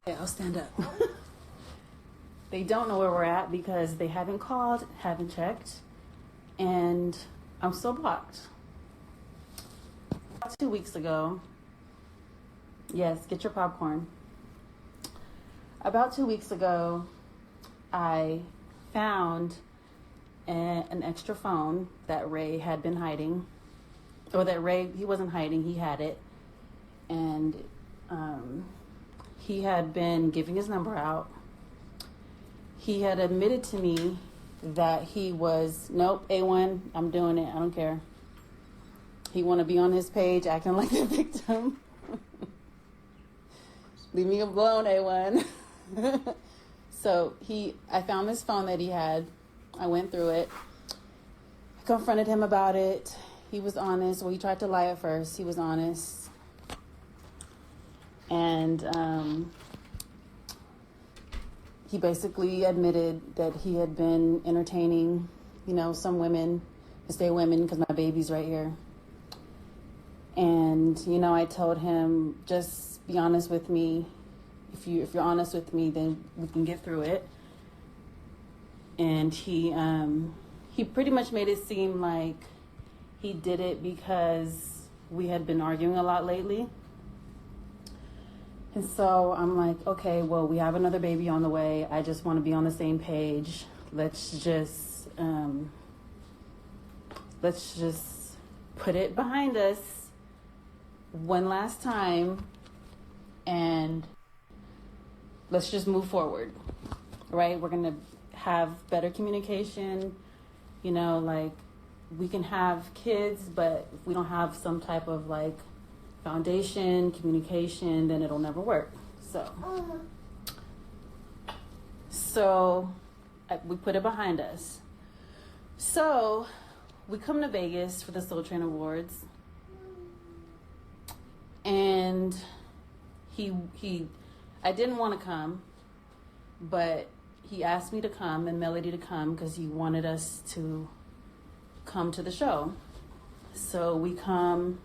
Okay, I'll stand up. They don't know where we're at because they haven't called, haven't checked, and I'm still blocked. About 2 weeks ago, yes, get your popcorn. About 2 weeks ago, I found an extra phone that Ray had been hiding, or that Ray, he wasn't hiding, he had it, and he had been giving his number out. He had admitted to me that he was, nope, A1, I'm doing it, I don't care. He want to be on his page acting like the victim. Leave me alone, A1. So I found this phone that he had. I went through it. I confronted him about it. He was honest. Well, he tried to lie at first. He was honest. And he basically admitted that he had been entertaining, some women, I say women because my baby's right here. And, I told him, just be honest with me. If you're honest with me, then we can get through it. And he pretty much made it seem like he did it because we had been arguing a lot lately. And so I'm like, okay, well, we have another baby on the way. I just want to be on the same page. Let's just put it behind us one last time and let's just move forward, right? We're going to have better communication, like we can have kids, but if we don't have some type of like foundation, communication, then it'll never work. So we put it behind us. So we come to Vegas for the Soul Train Awards, and I didn't want to come, but he asked me to come and Melody to come because he wanted us to come to the show. So we come.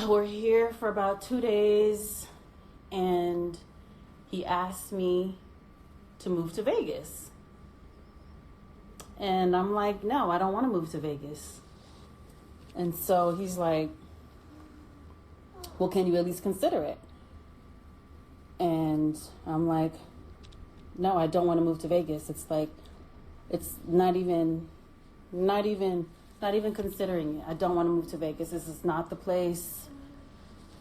We're here for about 2 days, and he asked me to move to Vegas. And I'm like, no, I don't want to move to Vegas. And so he's like, well, can you at least consider it? And I'm like, no, I don't want to move to Vegas. It's like, it's not even considering it. I don't want to move to Vegas. This is not the place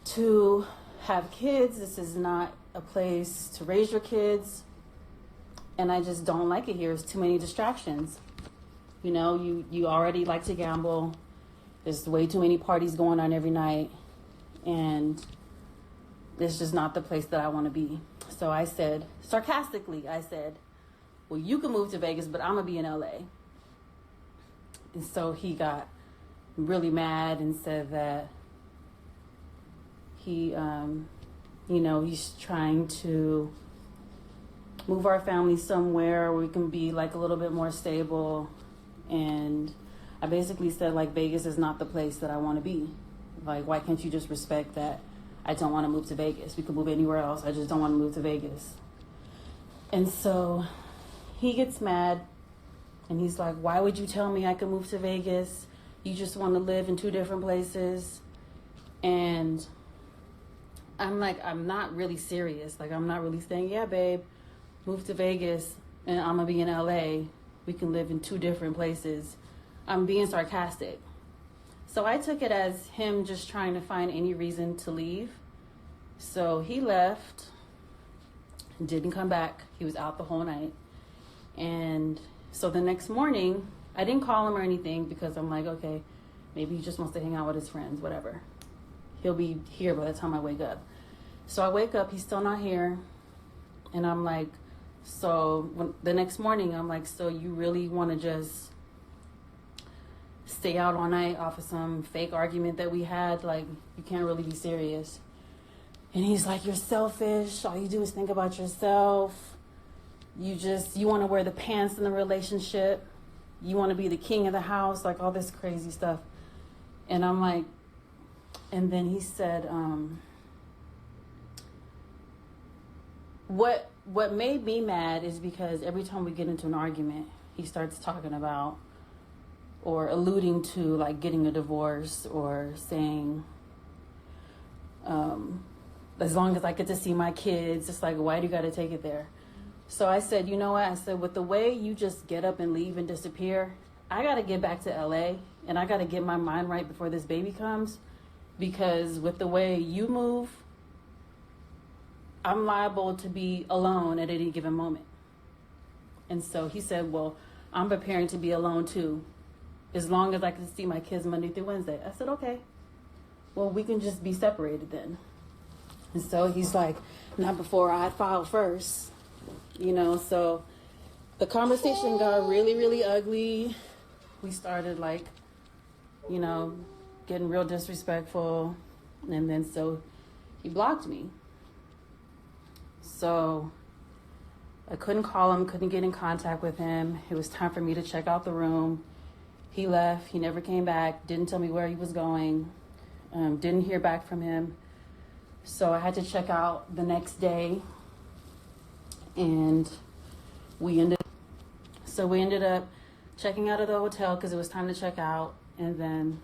to have kids. This is not a place to raise your kids. And I just don't like it here. There's too many distractions. You already like to gamble. There's way too many parties going on every night. And it's just not the place that I want to be. So I said, sarcastically, well, you can move to Vegas, but I'm going to be in LA. And so he got really mad and said that he, he's trying to move our family somewhere where we can be like a little bit more stable. And I basically said, like, Vegas is not the place that I want to be. Like, why can't you just respect that I don't want to move to Vegas? We could move anywhere else. I just don't want to move to Vegas. And so he gets mad. And he's like, why would you tell me I could move to Vegas? You just want to live in two different places. And I'm like, I'm not really serious. Like, I'm not really saying, yeah, babe, move to Vegas and I'm going to be in LA. We can live in two different places. I'm being sarcastic. So I took it as him just trying to find any reason to leave. So he left, didn't come back. He was out the whole night. And so the next morning, I didn't call him or anything because I'm like, okay, maybe he just wants to hang out with his friends, whatever. He'll be here by the time I wake up. So I wake up, he's still not here. And I'm like, the next morning, I'm like, so you really want to just stay out all night off of some fake argument that we had? Like, you can't really be serious. And he's like, you're selfish. All you do is think about yourself. You want to wear the pants in the relationship. You want to be the king of the house, like all this crazy stuff. And I'm like, and then he said, what made me mad is because every time we get into an argument, he starts talking about or alluding to like getting a divorce or saying, as long as I get to see my kids, it's like, why do you got to take it there? So I said, you know what? I said, with the way you just get up and leave and disappear, I got to get back to LA and I got to get my mind right before this baby comes, because with the way you move, I'm liable to be alone at any given moment. And so he said, well, I'm preparing to be alone too, as long as I can see my kids Monday through Wednesday. I said, okay, well, we can just be separated then. And so he's like, not before I file first, you know. So the conversation got really, really ugly. We started like, you know, getting real disrespectful. And then so he blocked me. So I couldn't call him, couldn't get in contact with him. It was time for me to check out the room. He left, he never came back, didn't tell me where he was going, didn't hear back from him. So I had to check out the next day, and we ended up checking out of the hotel because it was time to check out. And then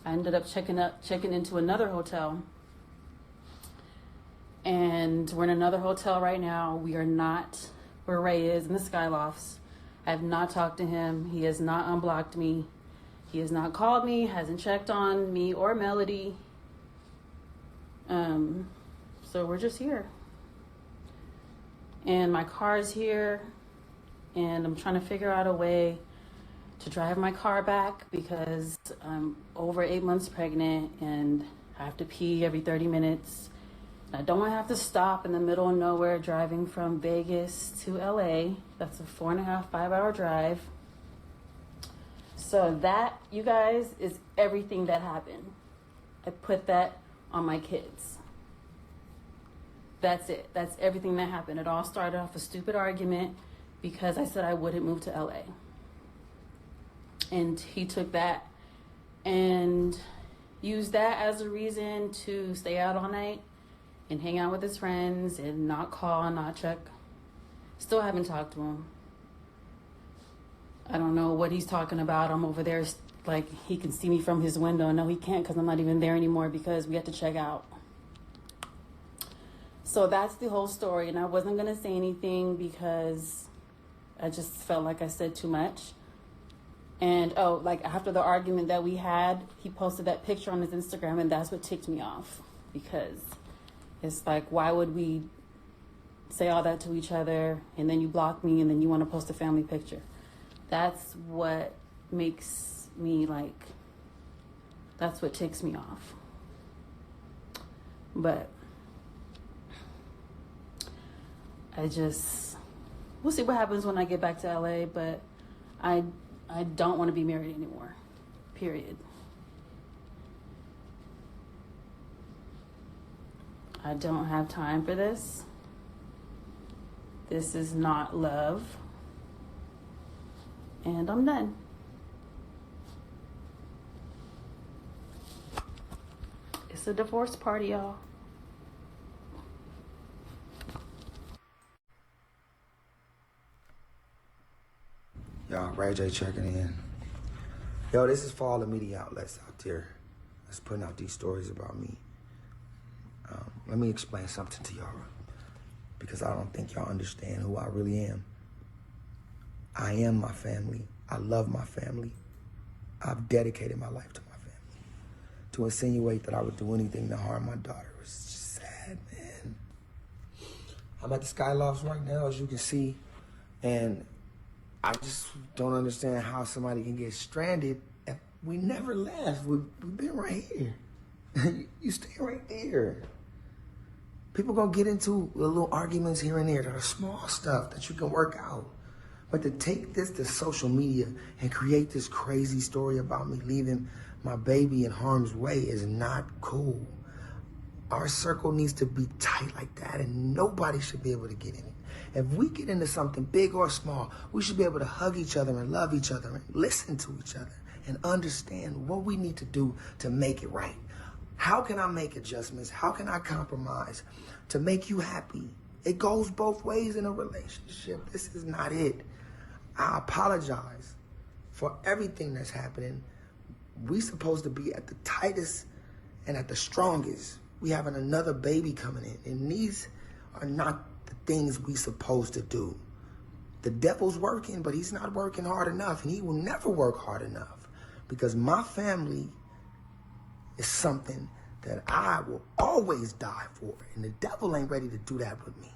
I ended up checking into another hotel. And we're in another hotel right now. We are not where Ray is in the Skylofts. I have not talked to him. He has not unblocked me. He has not called me, hasn't checked on me or Melody. So we're just here. And my car is here. And I'm trying to figure out a way to drive my car back because I'm over 8 months pregnant and I have to pee every 30 minutes. I don't want to have to stop in the middle of nowhere driving from Vegas to LA. That's a 4.5, 5-hour drive. So that, you guys, is everything that happened. I put that on my kids. That's it. That's everything that happened. It all started off a stupid argument because I said I wouldn't move to LA. And he took that and used that as a reason to stay out all night and hang out with his friends and not call, not check. Still haven't talked to him. I don't know what he's talking about. I'm over there like he can see me from his window. No, he can't because I'm not even there anymore because we had to check out. So that's the whole story. And I wasn't going to say anything because I just felt like I said too much. And, like after the argument that we had, he posted that picture on his Instagram, and that's what ticked me off. Because it's like, why would we say all that to each other, and then you block me, and then you want to post a family picture? That's what makes me like, that's what ticks me off. But we'll see what happens when I get back to LA, but I don't want to be married anymore, period. I don't have time for this. This is not love. And I'm done. It's a divorce party, y'all. Y'all, Ray J checking in. Yo, this is for all the media outlets out there that's putting out these stories about me. Let me explain something to y'all, because I don't think y'all understand who I really am. I am my family. I love my family. I've dedicated my life to my family. To insinuate that I would do anything to harm my daughter is just sad, man. I'm at the Skylofts right now, as you can see, and I just don't understand how somebody can get stranded. We never left. We've been right here. You stay right there. People gonna get into little arguments here and there that are small stuff that you can work out. But to take this to social media and create this crazy story about me leaving my baby in harm's way is not cool. Our circle needs to be tight like that, and nobody should be able to get in it. If we get into something big or small, we should be able to hug each other and love each other and listen to each other and understand what we need to do to make it right. How can I make adjustments? How can I compromise to make you happy? It goes both ways in a relationship. This is not it. I apologize for everything that's happening. We supposed to be at the tightest and at the strongest. We having another baby coming in, and these are not the things we supposed to do. The devil's working, but he's not working hard enough, and he will never work hard enough, because my family is something that I will always die for, and the devil ain't ready to do that with me.